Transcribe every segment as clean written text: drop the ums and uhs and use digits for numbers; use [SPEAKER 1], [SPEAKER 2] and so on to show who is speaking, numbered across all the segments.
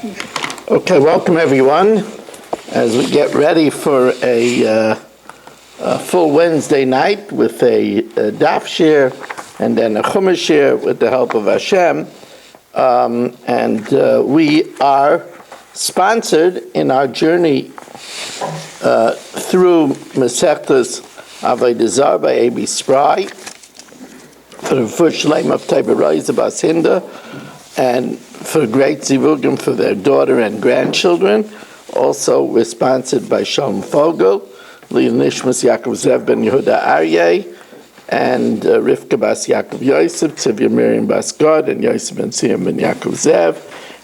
[SPEAKER 1] Okay, welcome everyone. As we get ready for a full Wednesday night with a daf shir and then a chumash shir with the help of Hashem, we are sponsored in our journey through Masechtas Avoda Zara by A.B. Spry for the first Shalem of Taiba Reise Bas Hinda, and for great zivugim for their daughter and grandchildren. Also, we're sponsored by Shalom Fogel, Leil Nishmas Yaakov Zev ben Yehuda Aryeh, and Rivka Bas Yaakov Yosef, Tzivya Miriam Bas God, and Yosef ben Siyam ben Yaakov Zev,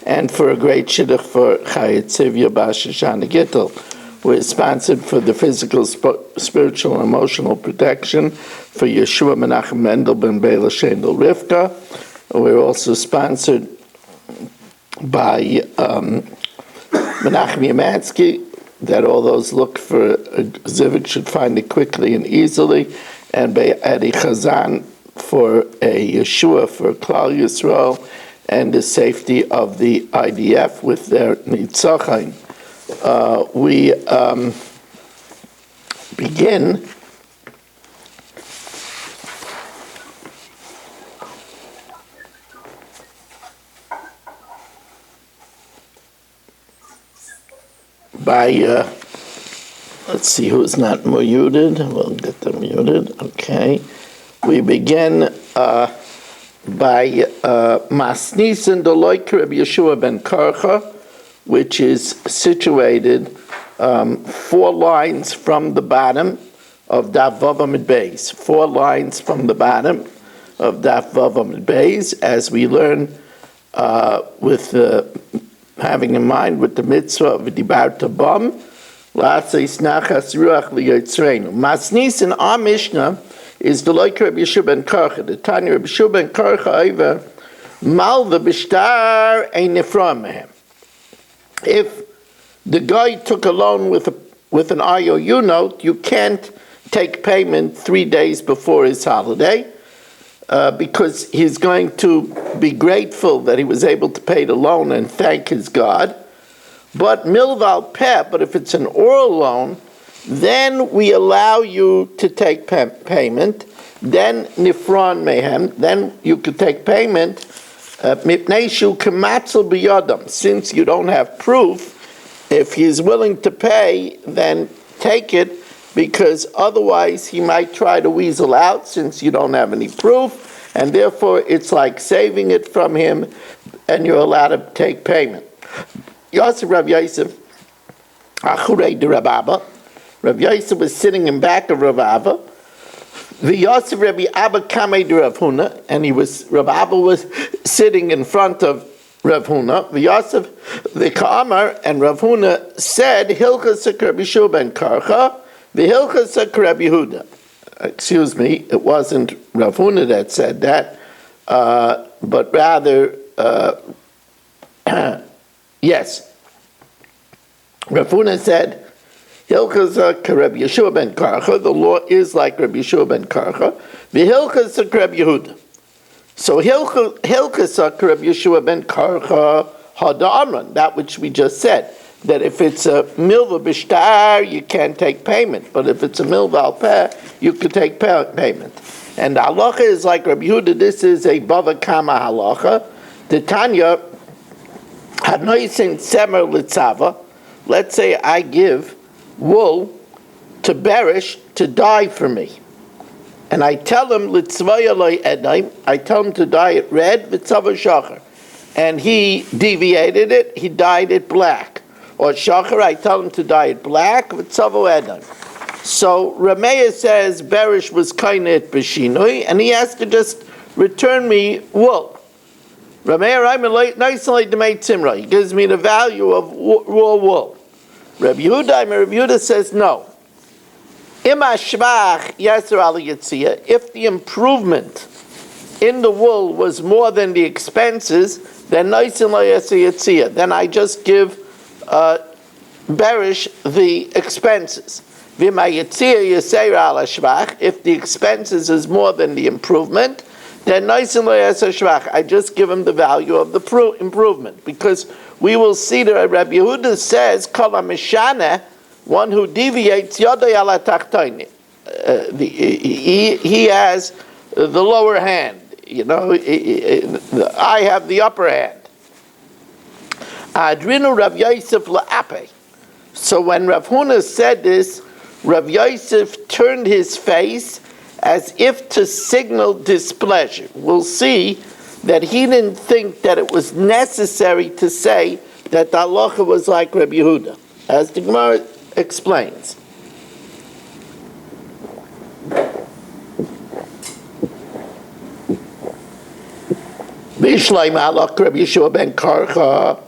[SPEAKER 1] and for a great shidduch for Chayat Tzivya Bas Shoshana Gittel. We're sponsored for the physical, spiritual, and emotional protection for Yeshua Menachem Mendel ben Bela Shendel Rivka. We're also sponsored by Menachem Yamansky, that all those look for a zivug should find it quickly and easily, and by Adi Chazan for a Yeshua for Klal Yisrael and the safety of the IDF with their Nitzachim. We begin by, let's see who's not muted. We'll get them muted. Okay. We begin by Masnisin Deloik Rabbi Yeshua ben Karcha, which is situated 4 lines from the bottom of Daf Vav Amud Beis. 4 lines from the bottom of Daf Vav Amud Beis, as we learn with having in mind with the mitzvah of Dibarta Bam, La'asais Nachas Ruach Liyotzreinu. Masnis in our Mishnah is the like Rabbi Yeshua ben Karcha. The Tanya Rabbi Yeshua ben Karcha over Malva Bishtar Ein Nefram Mehem. If the guy took a loan with an IOU note, you can't take payment 3 days before his holiday, because he's going to be grateful that he was able to pay the loan and thank his God. But milval peh, but if it's an oral loan, then we allow you to take payment. Then nifron mehem, then you could take payment. Since you don't have proof, if he's willing to pay, then take it, because otherwise he might try to weasel out since you don't have any proof, and therefore it's like saving it from him, and you're allowed to take payment. Yosef Rav Yosef, Achurei de Rav Abba. Rav Yosef was sitting in back of Rav Abba. The Yosef Rabbi Abba Kamei de Rav Huna, and Rav Abba was sitting in front of Rav Huna. The Yosef, the Ka'amar, and Rav Huna said, Hilchas Rabbi Yeshua ben Karcha, the Hilchas Rabbi Yehuda. Excuse me, it wasn't Rav Huna that said that, but rather, yes, Rav Huna said, Hilchas Rabbi Yeshua ben Karcha, the law is like Rabbi Yeshua ben Karcha, the Hilchas Rabbi Yehuda. So Hilchas Rabbi Yeshua ben Karcha Hada Amran, that which we just said, that if it's a milva b'shtar, you can't take payment, but if it's a milva al peh, you could take payment. And the halacha is like Rabbi Yehuda. This is a bava kama halacha. The Tanya hanoisin semer litzava. Let's say I give wool to Berish to dye for me, and I tell him litzvaya loy edaim. I tell him to dye it red v'tzava shachar, and he deviated it. He dyed it black. Or shachar, I tell him to dye it black v'tzava edaim. So Rameya says Berish was kainet b'shinui, and he has to just return me wool. Rameya nicely demay tzimra. He gives me the value of raw wool. Rabbi Yehuda says no. If the improvement in the wool was more than the expenses, then I just give Berish the expenses. If the expenses is more than the improvement, then nice and as a shvach. I just give him the value of the improvement, because we will see that Rabbi Yehuda says, "Kol mishana," one who deviates, yodai ala tachtoini. He has the lower hand. I have the upper hand. Adrinu Rav Yosef la'ape. So when Rav Huna said this, Rav Yosef turned his face as if to signal displeasure. We'll see that he didn't think that it was necessary to say that the halacha was like Rabbi Yehuda, as the Gemara explains. Bishleim halach Rabbi Yeshua ben Karcha,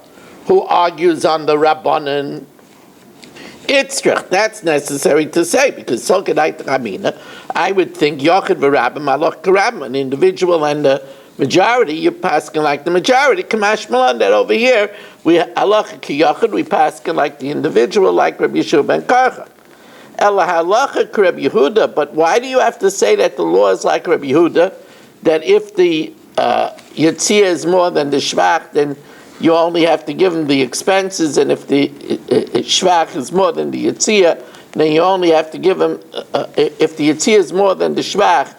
[SPEAKER 1] who argues on the Rabbanan. Itzrich, that's necessary to say, because Solkedait Ramina, I would think Yochid v'Rabbim halach k'Rabbim, an individual and the majority, you're passing like the majority. Kamash Malan, that over here, we halacha k'Yochid, we passing like the individual, like Rabbi Yeshua ben Karcha. Ela halacha k'Rabbi Yehuda, but why do you have to say that the law is like Rabbi Yehuda, that if the Yitzia is more than the Shvach, then you only have to give him the expenses, and if the Shvach is more than the Yitzia, then you only have to give him, if the Yitzia is more than the Shvach,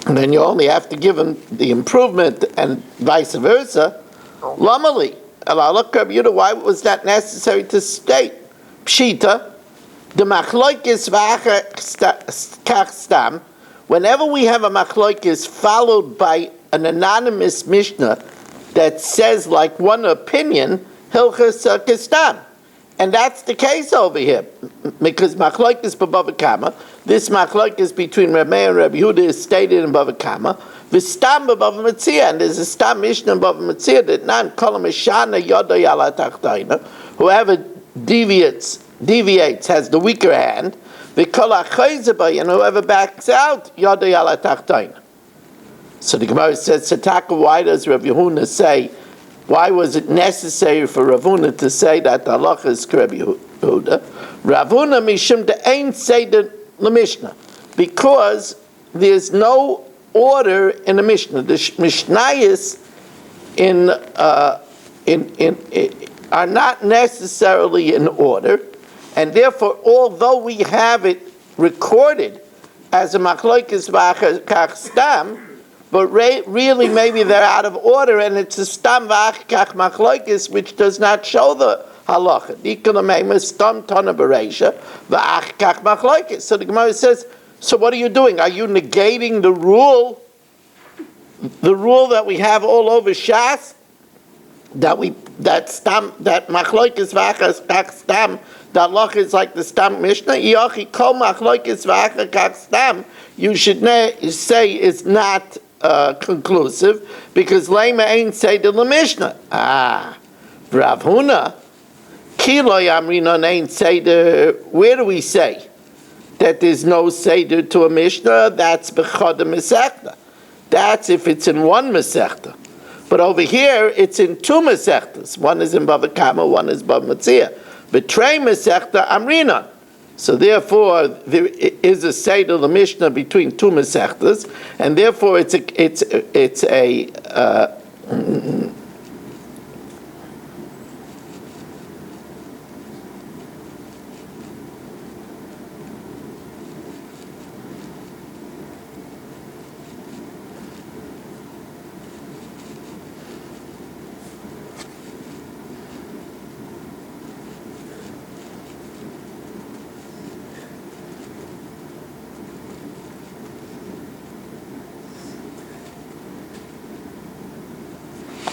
[SPEAKER 1] then you only have to give him the improvement, and vice versa. Lamali, why was that necessary to state? Pshita, the machloikis v'achar stam, whenever we have a machloikis followed by an anonymous Mishnah that says like one opinion, hilchas kistam. And that's the case over here, because machlokes b'bava kama. This machlokes between Rabbi Meir and Rabbi Yehuda is stated in bava kama. V'stam b'bava metzia, and there's a stam mishnah in bava metzia that nan kol mishana yodai ala tachtoina. Whoever deviates has the weaker hand. V'kol achayzebay, and whoever backs out yodai ala tachtoina. So the Gemara says, Sataka, why does Rav Yehuda say? Why was it necessary for Rav Huna to say that the halacha is Rabbi Yehuda? Rav Huna mishum de ein seder lemishnah, because there's no order in the Mishnah. The Mishnayos are not necessarily in order, and therefore, although we have it recorded as a machlokes v'achar stam, but really, maybe they're out of order, and it's a stam v'achkach machlokes, which does not show the halacha. Dikalamema stam tana bereisha v'achkach machlokes. So the Gemara says, so what are you doing? Are you negating the rule that we have all over Shas, that machlokes v'achkach stam, that halacha is like the stam Mishnah? Yochi kol machlokes v'achkach stam, you should say is not conclusive, because Lema ain't Seder the Mishnah. Rav Huna, Kilo Yamrinon ain't Seder. Where do we say that there's no Seder to a Mishnah? That's B'chad Mesechta. That's if it's in one Mesechta. But over here, it's in two Mesechtas. One is in Bava Kama, one is Bava Metzia. Betray Mesechta Amrinon. So therefore, there is a Seder the Mishnah between two Mesechtas, and therefore it's a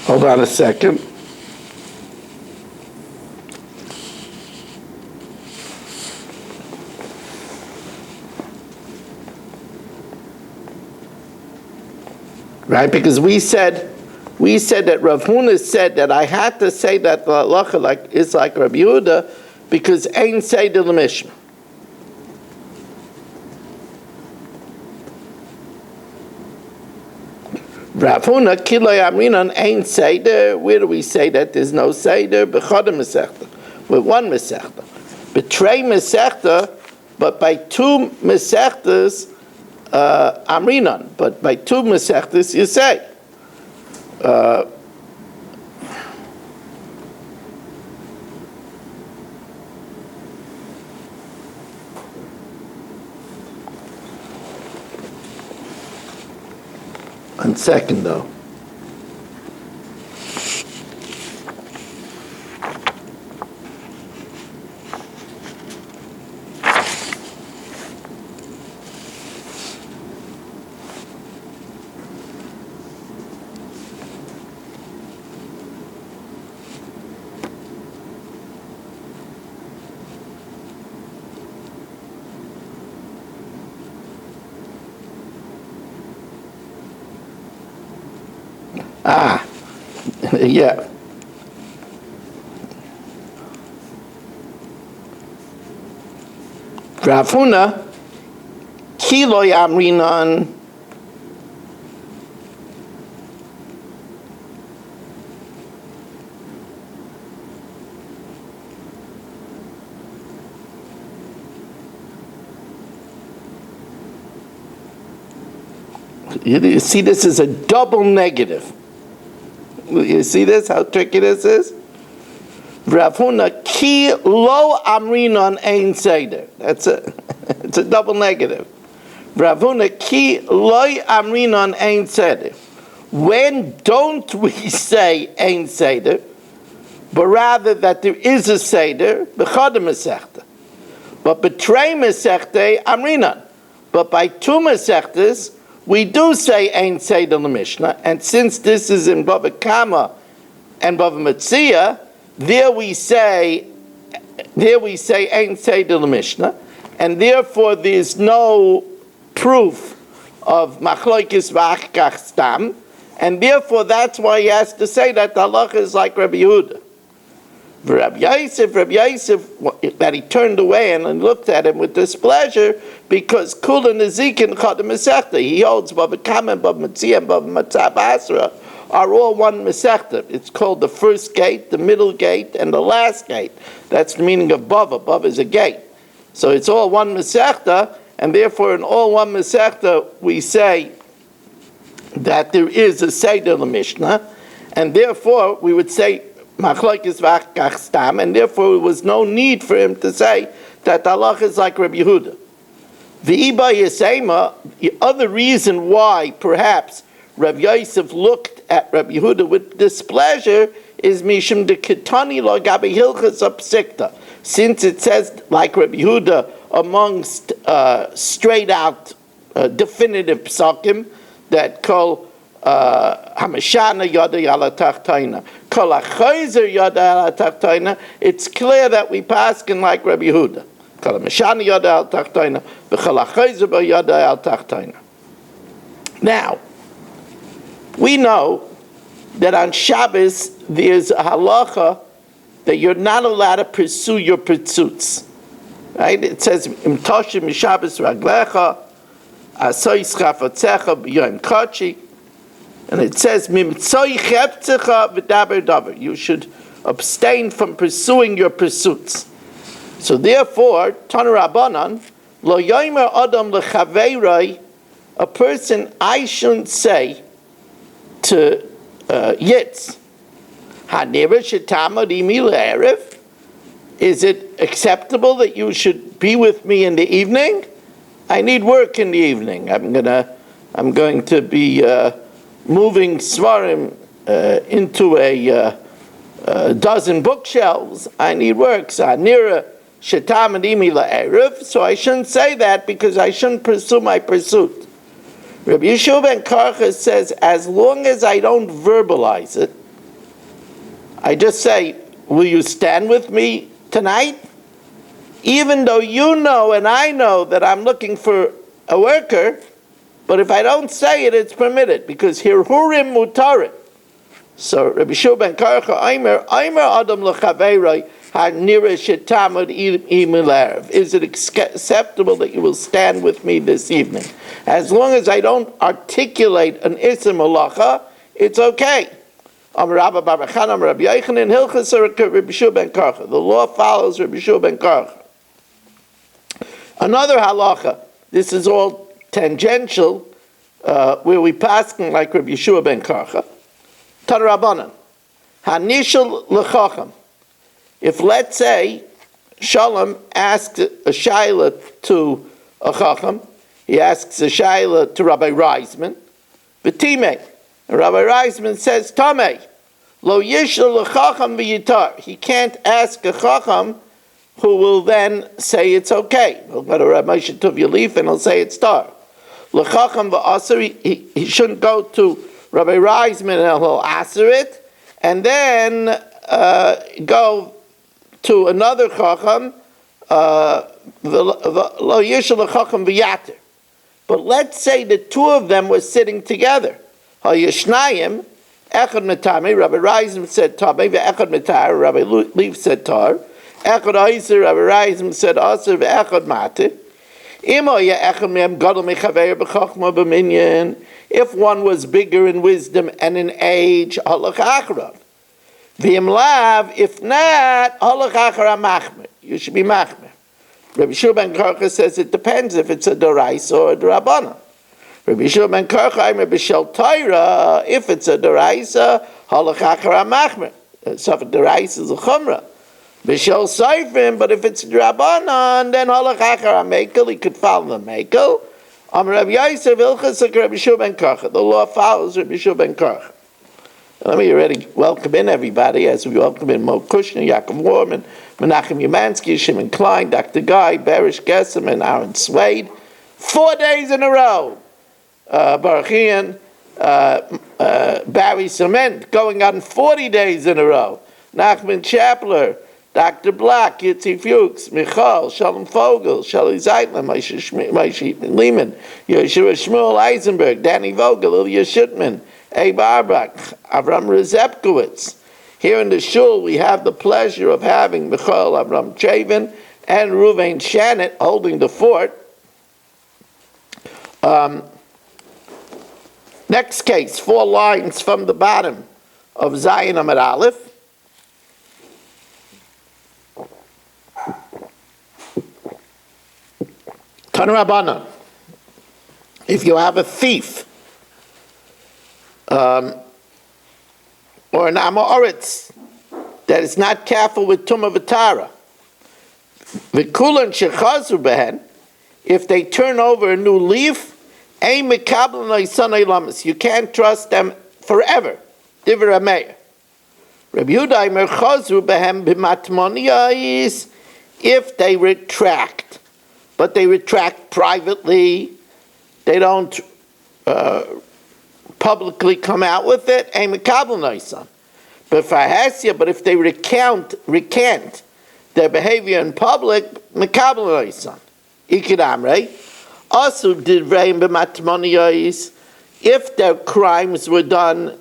[SPEAKER 1] hold on a second. Right, because we said that Rav Huna said that I had to say that the halacha is like Rabbi Yehuda, because ain't Seder the Mishnah. Rav Huna, Kilo Yamrinon, ain't Seder. Where do we say that there's no Seder? B'chad Mesechta, with one Mesechta. Betray Mesechta, but by two Mesechtas, Amrinan, but by two Masechtas you say. One second though. Yeah. Rav Huna, Kilo Yamrinan, you see this is a double negative. You see this, how tricky this is? Rav Huna, ki lo amrinon ein seder. It's a double negative. Rav Huna, ki lo amrinon ein seder. When don't we say ein seder, but rather that there is a seder, b'chad mesechta. But b'trei mesechta amrinon. But by two mesechtas, we do say Ein Seder in the Mishnah, and since this is in Bava Kama and Bava Metzia, there we say Ein Seder in the Mishnah, and therefore there's no proof of Machlokes v'Achkach Stam, and therefore that's why he has to say that the halacha is like Rabbi Yehuda. Rabbi Yosef, that he turned away and looked at him with displeasure because Kula Nezikin Chad Masechta. He holds Bava Kama, Bava Metzia, and Bava Matzah Basra are all one Masechta. It's called the first gate, the middle gate, and the last gate. That's the meaning of Bava. Bava is a gate. So it's all one Masechta, and therefore in all one Masechta we say that there is a Seder in the Mishnah, and therefore we would say Machlokes v'Achkach Stam, and therefore there was no need for him to say that the halacha is like Rabbi Yehuda. V'iba Yisema, the other reason why perhaps Rabbi Yosef looked at Rabbi Yehuda with displeasure is Mishum de Ketani lo gabi hilchas apsikta. Since it says like Rabbi Yehuda amongst straight out definitive psakim that call Hamashana Yada Yala Tachtaina, Kol HaChayzer Yada Yala Tachtaina, it's clear that we paskin like Rabbi Yehuda. Kol HaMashana Yada Yala Tachtaina, V'Kol HaChayzer Yada Yala Tachtaina. Now, we know that on Shabbos there's a halacha that you're not allowed to pursue your pursuits. Right? It says, Im Toshim Mishabbos Raglecha, Asois Chafotzecha B'Yom Kachi. And it says, you should abstain from pursuing your pursuits. So therefore, Tana Rabbanan, lo yomer adam lechaveiroi, a person I shouldn't say to Yitz, hanira shetamad imi le'erev, is it acceptable that you should be with me in the evening? I need work in the evening. I'm going to be moving Svarim into a dozen bookshelves. I need work. So Nira Shetam Adimi La'erev. So I shouldn't say that because I shouldn't pursue my pursuit. Rabbi Yeshua ben Karcha says, as long as I don't verbalize it, I just say, will you stand with me tonight? Even though you know and I know that I'm looking for a worker, but if I don't say it, it's permitted, because hirhurim mutarim. So Rabbi Yeshua ben Karcha, Aimer Adam l'chaveiroi hanira shetamad imilarev. Is it acceptable that you will stand with me this evening? As long as I don't articulate an isim halacha, it's okay. Amar Rabba bar Bachan, Amar Rabbi Yochanan, Hilchas Rabbi Yeshua ben Karcha. The law follows Rabbi Yeshua ben Karcha. Another halacha. This is all tangential, where we paskin like Rabbi Yeshua ben Karcha. Tan Rabbanan, Hanishal l'chacham. If, let's say, Shalom asks a shaila to a chacham, he asks a shaila to Rabbi Reisman, v'timei, and Rabbi Reisman says, Tamei, lo yishal l'chacham v'yitar. He can't ask a chacham who will then say it's okay. He'll go to Rabbi Moshe Tov Yalif and he'll say it's tar. L'chacham v'aser, he shouldn't go to Rabbi Reisman and he'll aser it, and then go to another chacham, lo yishal l'chacham v'yater. But let's say the two of them were sitting together. Hayishnayim, echad metame, Rabbi Reisman said tamei, ve'echad metar, Rabbi Leif said tar. Echad aiser, Rabbi Reisman said aser, ve'echad matir. If one was bigger in wisdom and in age, halach achrav. V'im lav, if not, halach achrav machmer. You should be machmer. Rabbi Yeshua ben Karcha says it depends if it's a doraisa or a drabana. Rabbi Yeshua ben Karcha, Rabbi Shel Torah, if it's a doraisa, halach achrav machmer. So if a doraisa is a chumrah. B'shel Seifrim, but if it's Drabanan, then halach achar mekel, he could follow the mekel. Rabbi Yosef Ilchas Rabbi Yeshua ben Karcha. The law follows Rabbi Yeshua ben Karcha. Let me already welcome in everybody, as we welcome in Mo Kushner, Yaakov Warman, Menachem Yamansky, Shimon Klein, Dr. Guy, Barish Gesem, and Aaron Swade. 4 days in a row. Baruch Ian, Barry Cement, going on 40 days in a row. Nachman Chapler, Dr. Black, Yitzi Fuchs, Michal, Shalom Fogel, Shelley Zeitler, Moshe Lehman, Yeshua Shmuel Eisenberg, Danny Vogel, Ilya Shutman, Abe Arbach, Avram Rezepkowitz. Here in the shul, we have the pleasure of having Michal Avram Chavin and Ruvain Shannon holding the fort. Next case, 4 lines from the bottom of Zion Amud Aleph. Tan Rabbanan, if you have a thief or an Amoritz that is not careful with Tumah V'Tara, V'kulan shechazu behen, if they turn over a new leaf, ein mekabel noisanei lamas, you can't trust them forever. Divrei Meir. Rabbi Yehuda Aimer chazu behem b'matmoniyos, if they retract. But they retract privately. They don't publicly come out with it. But if they recant their behavior in public, if their crimes were done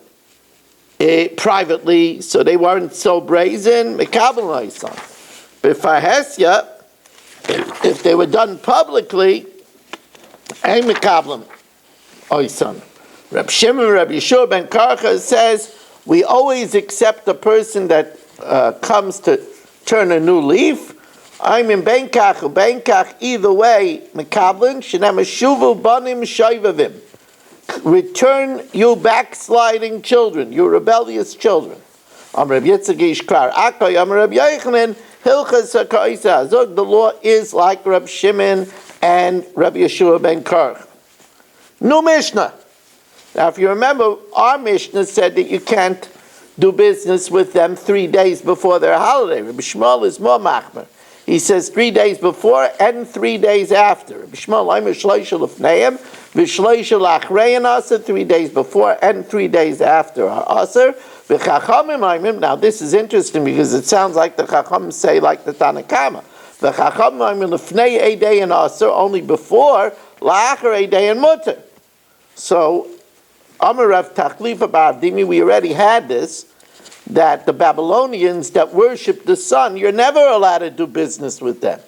[SPEAKER 1] privately, so they weren't so brazen, if they were done publicly, Ein Mekablim Oisan. Reb Shimon, Rabbi Yeshua ben Karcha says, we always accept a person that comes to turn a new leaf. I'm in Benkach or Benkach, either way, Mekablim, Shenem Eshuvu Banim Shoivavim. Return you backsliding children, you rebellious children. Am Reb Yitzchak Ishkar Akoy, Am Reb Yochanan, the law is like Reb Shimon and Rabbi Yeshua ben Karch. New Mishnah. Now, if you remember, our Mishnah said that you can't do business with them 3 days before their holiday. Rabbi Shmuel is more machmer. He says 3 days before and 3 days after. Rabbi Shmuel, I'm a shloisha l'fneim, v'shloisha l'achrein aser, 3 days before and 3 days after aser. Now this is interesting because it sounds like the Chacham say like the Tanakama. The Chacham l'fnei eidei and aser, only before la'achar eidei and mutter. So Amarav Tachlifa Ba'avdimi, we already had this, that the Babylonians that worship the sun, you're never allowed to do business with them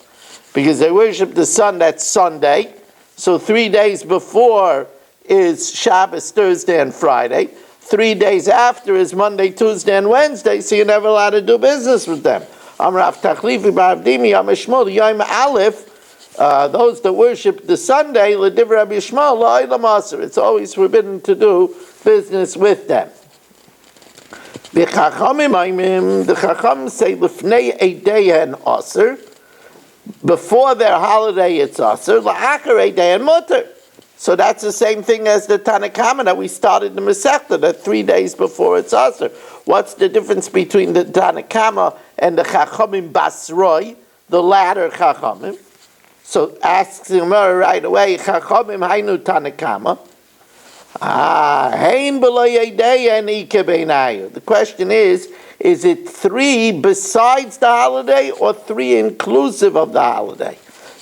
[SPEAKER 1] because they worship the sun, that's Sunday. So 3 days before is Shabbos, Thursday, and Friday. 3 days after is Monday, Tuesday, and Wednesday, so you're never allowed to do business with them. Amrav Tachlifi Ba'avdimi, Amashmol, Yom Aleph, those that worship the Sunday, l'divrei Rabbi Yishmael, la'olam asur. It's always forbidden to do business with them. The Chacham say l'fnei eideyen asur. Before their holiday, it's asur. La'achar eideyen mutter. So that's the same thing as the Tanakama that we started the Masechta, that 3 days before it's asur. What's the difference between the Tanakama and the Chachamim Basroi, the latter Chachamim? So asks the Gemara right away, Chachamim Hainu Tanakama. Hein b'lo yedeya ike beinayu. The question is it 3 besides the holiday or 3 inclusive of the holiday?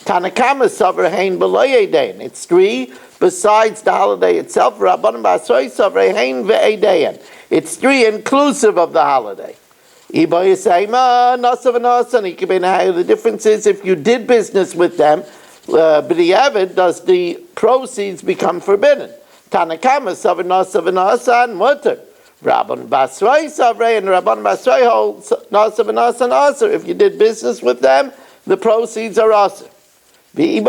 [SPEAKER 1] Tanakama Savra Hein b'lo yedeya. It's 3 besides the holiday itself. Rabbanan Basroi Savra Hein ve'edeya. It's 3 inclusive of the holiday. The difference is if you did business with them, b'diavad, does the proceeds become forbidden? Tanakama Savra Nasa v'Nasa and Mutter. Rabban Basroi Savra and Rabban Basroi holds Nasa v'Nasa and Asr. If you did business with them, the proceeds are Asr. You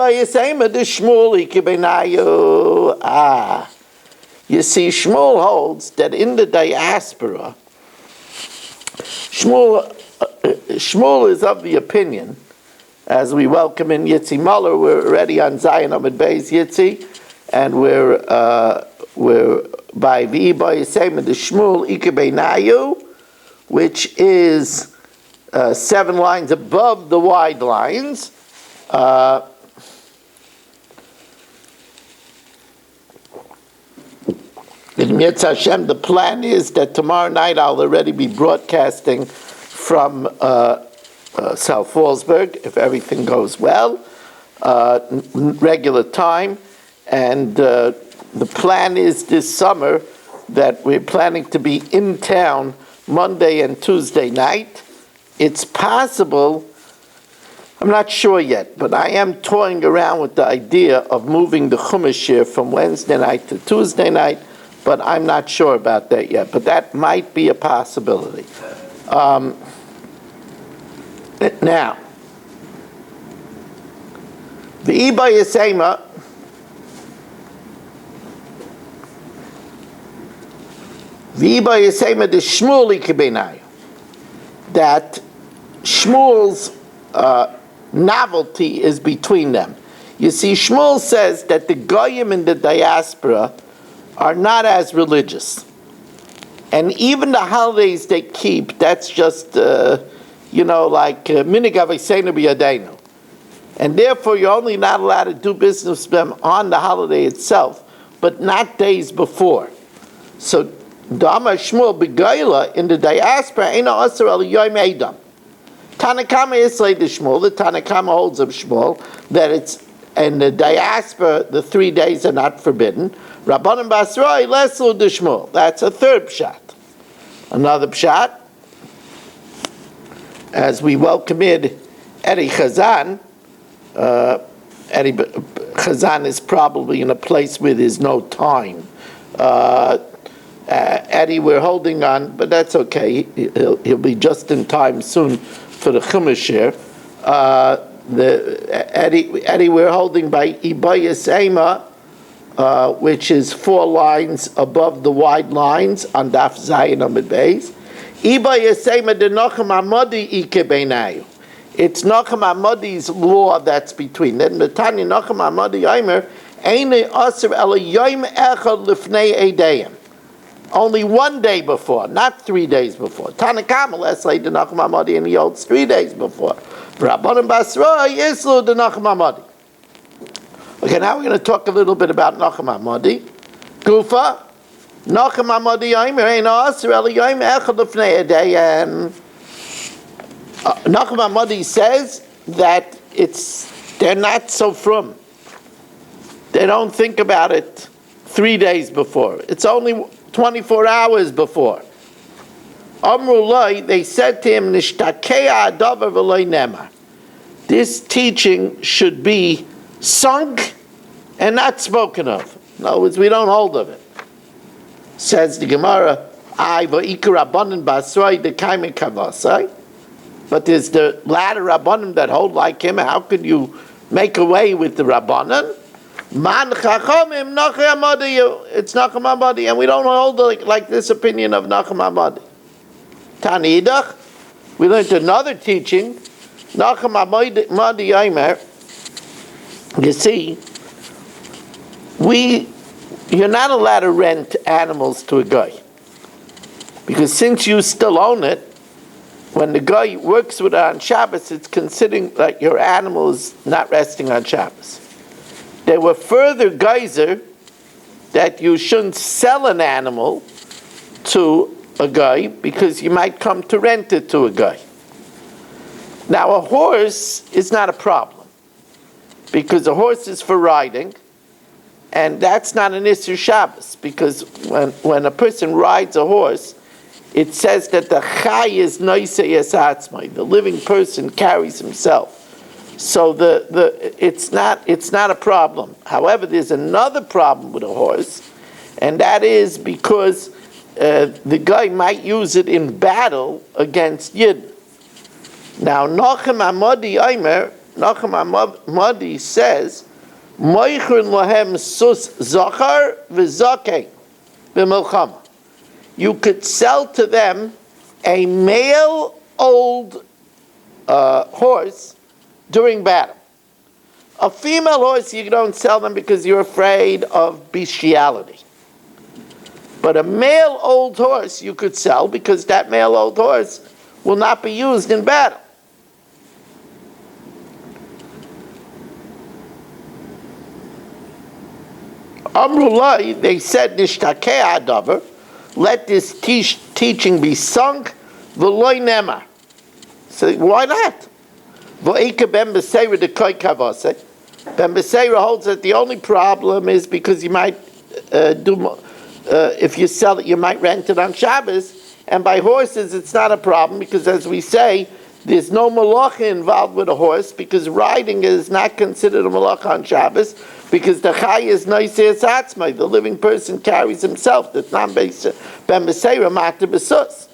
[SPEAKER 1] see, Shmuel holds that in the diaspora, Shmuel is of the opinion, as we welcome in Yitzi Muller, we're already on Zion Amid Beis Yitzi, and we're by V'iba Yisema the Shmuel Ike Beinayu, which is 7 lines above the wide lines. In Yetz Hashem, the plan is that tomorrow night I'll already be broadcasting from South Fallsburg, if everything goes well, regular time. And the plan is this summer that we're planning to be in town Monday and Tuesday night. It's possible, I'm not sure yet, but I am toying around with the idea of moving the Chumash here from Wednesday night to Tuesday night, but I'm not sure about that yet. But that might be a possibility. Now, the Iba Yisema, the Shmuel Ikebenayu, that Shmuel's novelty is between them. You see, Shmuel says that the Goyim in the diaspora are not as religious. And even the holidays they keep, that's just, like Minig Avosenu B'Yadeinu. And therefore, you're only not allowed to do business with them on the holiday itself, but not days before. So, Dama Shmuel B'Goyla in the diaspora, Eina Asar Al Yom Edom. Tanakama is like the Shmuel. The Tanakama holds of Shmuel that it's in the diaspora the 3 days are not forbidden. Rabbanan Basroi Leslu de Shmuel. That's a third pshat. Another pshat, as we welcome in Eddie Chazan. Eddie Chazan is probably in a place where there's no time. Eddie, we're holding on, but that's okay. He'll be just in time soon for the Chumash here. Eddie, we're holding by Ibayas Ema, which is 4 lines above the wide lines on Daf Zayin Amid Beis. Ibayas Ema de Nachum Amadi Ike Beinayu. It's Nachum Amadi's law that's between them. The Tanya Nachum Amadi Yomer Eine Asr Ela Yom Echad Lifnei Eideyim. Only 1 day before, not 3 days before. Tanakama, let's say the Nachum Amadi, and he holds 3 days before. Rabbanan Basroi Islu the Nachum Amadi. Okay, now we're going to talk a little bit about Nachum Amadi. Gufa, Nachum Amadi Yomer Eine Asr Ela Yom Echad Lifnei Eideyim. Nachum Amadi says that they're not so frum. They don't think about it 3 days before. It's only 24 hours before. Amrullah, they said to him, Nishtakeya adavar v'loy nemar. This teaching should be sunk and not spoken of. In other words, we don't hold of it. Says the Gemara, v'ikar rabbanan basroi dekaimen kavasai. But there's the latter rabbanim that hold like him. How could you make away with the Rabbanan. Man chachamim nachem amadi, it's nachem amadi, and we don't hold like this opinion of nachem amadi. Tanidach, we learned another teaching, nachem amadi aimer. You see, you're not allowed to rent animals to a guy, because since you still own it, when the guy works with it on Shabbos, it's considering that your animal is not resting on Shabbos. There were further geyser that you shouldn't sell an animal to a guy because you might come to rent it to a guy. Now a horse is not a problem because a horse is for riding, and that's not an Isser Shabbos, because when a person rides a horse, it says that the Chai is Noisei Esatzmai, the living person carries himself. So it's not a problem. However, there's another problem with a horse, and that is because the guy might use it in battle against Yid. Now, Nachem Amadi Aimer, Nachem Amadi says, Moichrin lahem sus zachar v'zakeh b'milchama. You could sell to them a male old horse during battle. A female horse you don't sell them because you're afraid of bestiality. But a male old horse you could sell because that male old horse will not be used in battle. Amrullah, they said, Nishtakeh adavar, let this teaching be sunk, v'loy nemar. So why not? V'eika ben b'seira dekoy kavase. Ben b'seira holds that the only problem is because you might if you sell it, you might rent it on Shabbos. And by horses, it's not a problem because, as we say, there's no malacha involved with a horse because riding is not considered a malacha on Shabbos because the Chai is Noisei Esatzmai, the living person carries himself. That's not Ben B'seira Mata B'sus.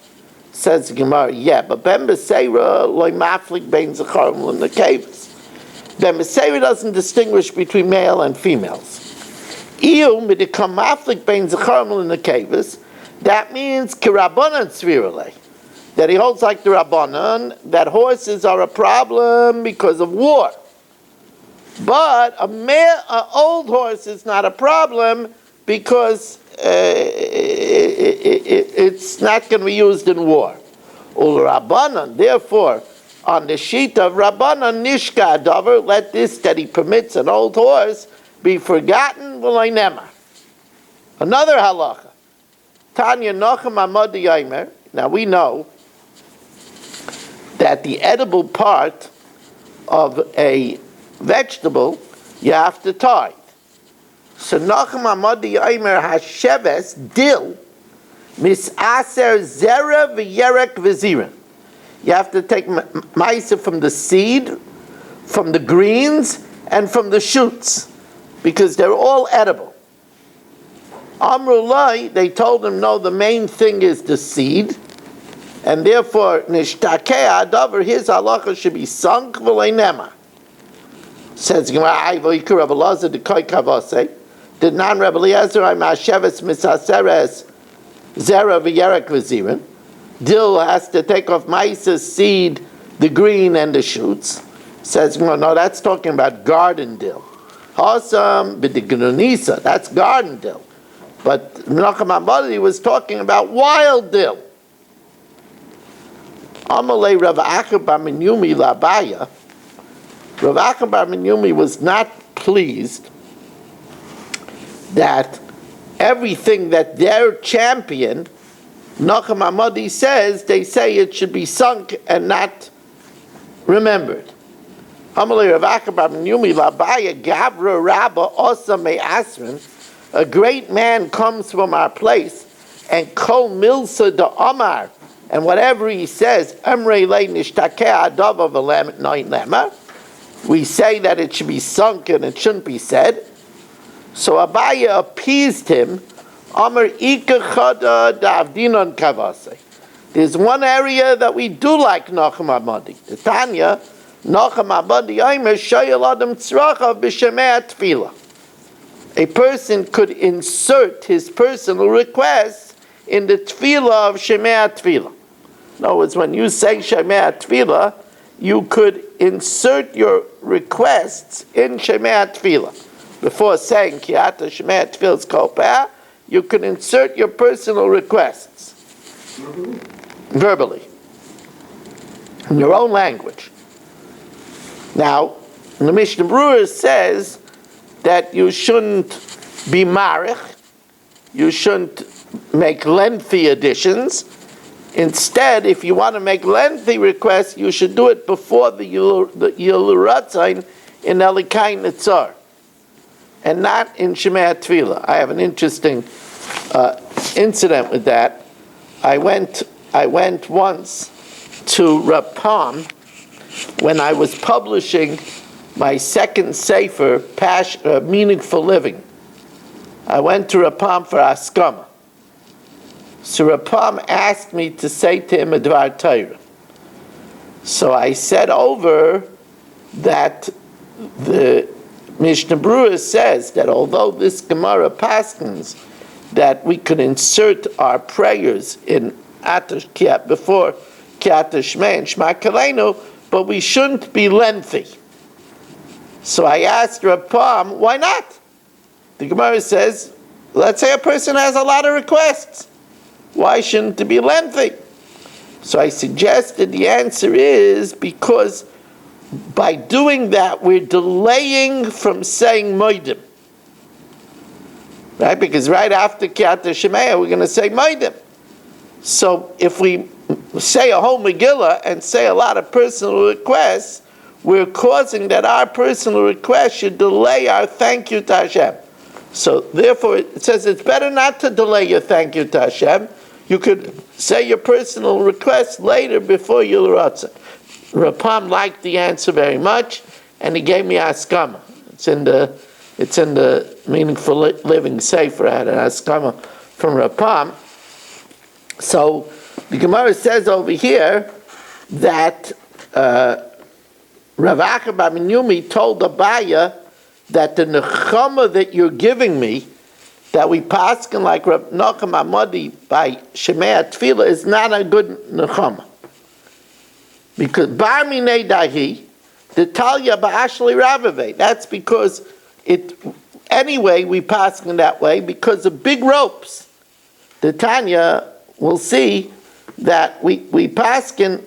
[SPEAKER 1] Says the Gemara, yeah, but Ben B'seira loy maflik bein zacharim l'nekevos. Ben B'seira doesn't distinguish between male and females. Iu midikam maflik bein zacharim l'nekevos. That means kirabanan tzvirale, that he holds like the Rabbanan, that horses are a problem because of war. But an old horse is not a problem because it's not going to be used in war. Ul Rabbanan, therefore, on the sheet of Rabbanan, Nishka Davar, let this that he permits an old horse be forgotten, v'lo nemar. Another halacha. Tanya Nochem Amadi Yomer. Now we know that the edible part of a vegetable you have to tithe. So Nochem Amadi Yomer Hasheves Dil Misaser Zera v'Yerek v'Zira. You have to take ma'aser from the seed, from the greens, and from the shoots, because they're all edible. Amrullah, they told him, no, the main thing is the seed, and therefore, Nishtakeh adavar, his halacha should be sunk v'lo nemar. Says Gemara, Avoda Zara Daf, did non Rebbe Eliezer, I'm Hasheves misaseres zera v'yerek v'zirin. Dill has to take off ma'aser seed, the green and the shoots. Says Gemara, no, that's talking about garden dill. Hasam b'dignunisa, that's garden dill. But Menachem Amadi was talking about wild dill. Amalei Rav Acha bar Minyumi Labaya. Rav Acha bar Minyumi was not pleased that everything that their champion, Menachem Amadi, says, they say it should be sunk and not remembered. Amalei Rav Acha bar Minyumi Labaya Gavra Rabba Osa Me'asrin. A great man comes from our place, and kol milsa da amar, and whatever he says, amrei le nishtakeh adava v'lemet noin lemar, we say that it should be sunk and it shouldn't be said. So Abaya appeased him. Amar ika chada davdinon kavase. There's one area that we do like Nachum Amadi. The Tanya, A person could insert his personal request in the tefillah of Shemei Tefillah. In other words, when you say Shemei Tefillah, you could insert your requests in Shemei Tefillah. Before saying Kiata Shemei Tefillah's Kol Peh, you could insert your personal requests. Verbally. In your own language. Now, the Mishnah Berurah says that you shouldn't be marich, you shouldn't make lengthy additions. Instead, if you want to make lengthy requests, you should do it before the Yilul Ratzain in Elikai Netzar, and not in Shemei Tefillah. I have an interesting incident with that. I went once to Rapam when I was publishing my second sefer, Meaningful Living. I went to Rapam for Askama. So Rapam asked me to say to him a Dvar Torah. So I said over that the Mishnah Berurah says that although this Gemara paskins that we could insert our prayers in before Kiata Shmei and Shema Kaleinu, but we shouldn't be lengthy. So I asked Rapam, why not? The Gemara says, let's say a person has a lot of requests. Why shouldn't it be lengthy? So I suggested the answer is because by doing that, we're delaying from saying Moedim. Right? Because right after Kiata Shemaya, we're going to say Moedim. So if we say a whole Megillah and say a lot of personal requests, we're causing that our personal request should delay our thank you to Hashem. So therefore, it says it's better not to delay your thank you to Hashem. You could say your personal request later before Yilul Ratzah. Rapam liked the answer very much, and he gave me Askama. It's in the Meaningful Living Sefer. I had an Askama from Rapam. So the Gemara says over here that Rav Acha bar Minyumi told Abaya that the nechama that you're giving me, that we paskin like Rav Nachum Amadi by Shemei Tefillah, is not a good nechama. Because bar minei dahi, the talya ba'ashli ravave. That's because anyway we paskin that way because of big ropes. The Tanya will see that we paskin,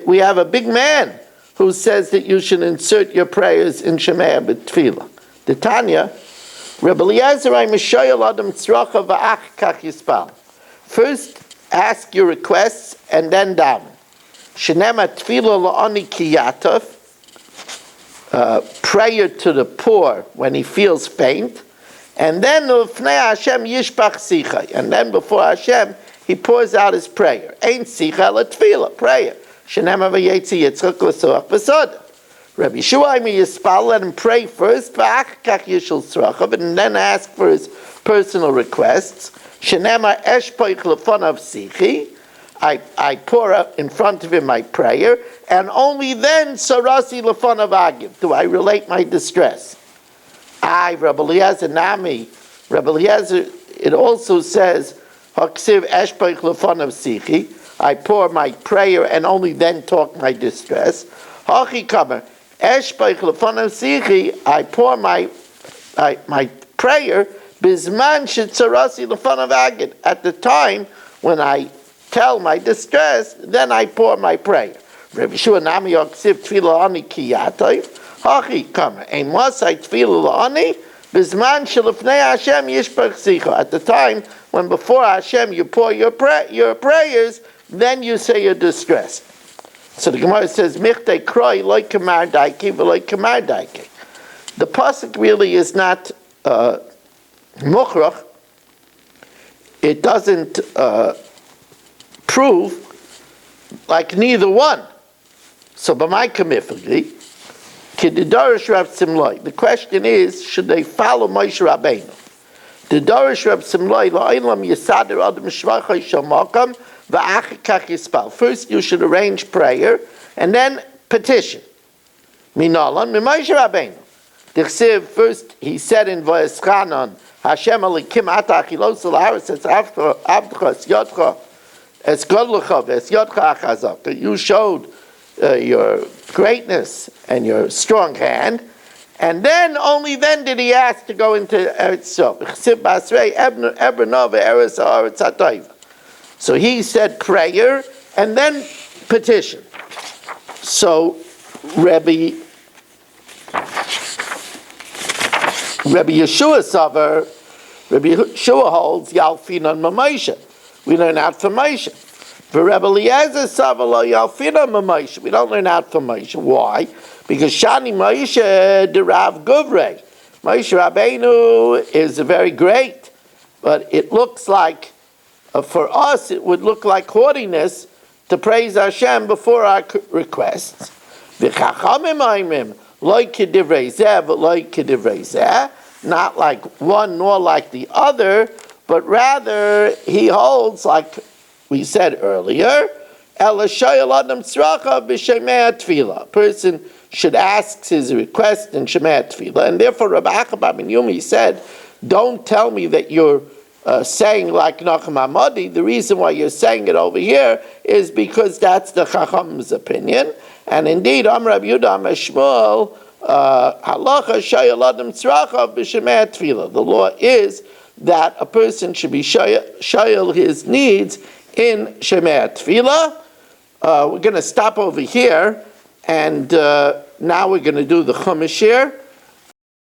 [SPEAKER 1] we have a big man who says that you should insert your prayers in Shemei Tefillah. The Tanya, Rebbe Eliezer, first ask your requests and then daven. Shenema Tefillah la'ani kiyatov, prayer to the poor when he feels faint, and then l'fnei Hashem yishbach sicha, and then before Hashem he pours out his prayer. Ain't sicha la tefillah, prayer. Shenema v'yetzi yitzchak l'soach v'soda. Rabbi Yeshua Yispal, let him pray first, and then ask for his personal requests. Shenema eshpoich lefonav sichi, I pour up in front of him my prayer, and only then sarasi lefonav agiv do I relate my distress. Rabbi Eliezer Nami, Rabbi Eliezer, it also says, Haksiv eshpoich lefonav sichi, I pour my prayer and only then talk my distress. Hachi kamer, eshpoich lefonav sichi, I pour my prayer, bizman shetzarasi lefonav agid, at the time when I tell my distress, then I pour my prayer. Rabbi Yeshua Nami Yaksiv Tefillah Ani Kiyatay, Hachi Kamer, Ein Masai Tefillah Ani, Bizman Shelifnei Hashem Yishbach Sicha. At the time when before Hashem you pour your prayers, then you say your distress. So the Gemara says, Michtei Kroi Loi Kamar Daiki V'Loi Kamar Daiki. The pasuk really is not Mukhrach. It doesn't prove like neither one. So b'may kamifli, k'didarish Rav Simloi. The question is, should they follow Moshe Rabbeinu? Didarish Rav Simloi la'olam yisader adam shvachai shel makam v'achikach yispal. First, you should arrange prayer and then petition. Minalan, Mimoshe Rabbeinu. The Chsiv, first he said in Vayeschanan, Hashem alikim ata achilos l'haaretz es avdcha es yodcha es godlecha es yodcha achazaka. You showed your greatness and your strong hand, and then only then did he ask to go into Eretz Yisrael. So he said prayer and then petition. So Rabbi Yeshua holds Yalfinan Mamoshe. We learn out from Moshe. For Rabbi Eliezer Savar lo Yalfinan Mamoshe. We don't learn out from Moshe. Why? Because Shani Moshe derav Guvrei. Moshe Rabbeinu is very great, but it looks like, for us, it would look like haughtiness to praise Hashem before our requests. V'chachamim oimrim lo k'divrei zeh v'lo k'divrei zeh. Not like one nor like the other, but rather he holds, like we said earlier, a person should ask his request in Shemei Tefillah, and therefore Rabbi Achab ben Yumi said, don't tell me that you're saying like Nachum Hamadi. The reason why you're saying it over here is because that's the Chacham's opinion, and indeed, Amar Rabbi Yehuda Amar Shmuel, halacha shayel adam tzrachav b'shemei tefillah. The law is that a person should be shayel his needs in shemei tefillah. We're going to stop over here, and now we're going to do the Chumash here.